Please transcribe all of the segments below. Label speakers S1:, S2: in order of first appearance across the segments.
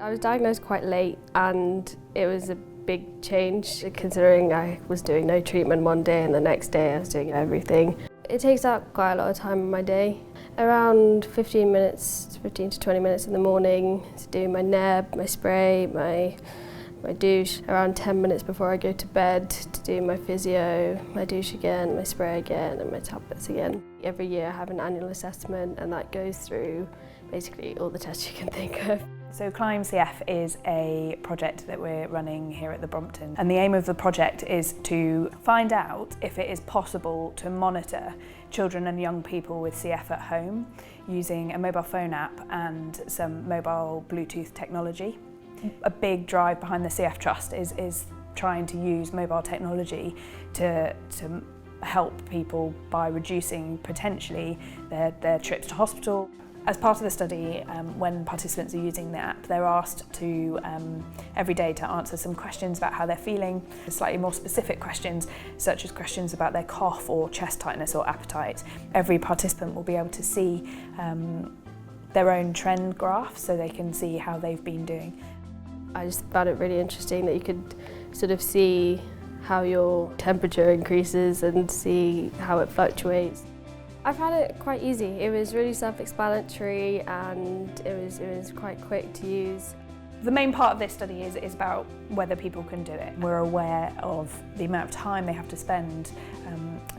S1: I was diagnosed quite late and it was a big change considering I was doing no treatment one day and the next day I was doing everything. It takes up quite a lot of time in my day. Around 15 to 20 minutes in the morning to do my neb, my spray, my douche. Around 10 minutes before I go to bed to do my physio, my douche again, my spray again and my tablets again. Every year I have an annual assessment and that goes through basically all the tests you can think of.
S2: So CLIMB-CF is a project that we're running here at the Brompton, and the aim of the project is to find out if it is possible to monitor children and young people with CF at home using a mobile phone app and some mobile Bluetooth technology. A big drive behind the CF Trust is trying to use mobile technology to help people by reducing potentially their trips to hospital. As part of the study, when participants are using the app, they're asked to every day to answer some questions about how they're feeling, slightly more specific questions, such as questions about their cough or chest tightness or appetite. Every participant will be able to see their own trend graph so they can see how they've been doing.
S1: I just found it really interesting that you could sort of see how your temperature increases and see how it fluctuates. I found it quite easy. It was really self-explanatory and it was quite quick to use.
S2: The main part of this study is about whether people can do it. We're aware of the amount of time they have to spend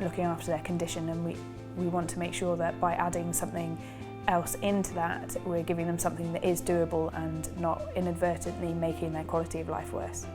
S2: looking after their condition, and we want to make sure that by adding something else into that, we're giving them something that is doable and not inadvertently making their quality of life worse.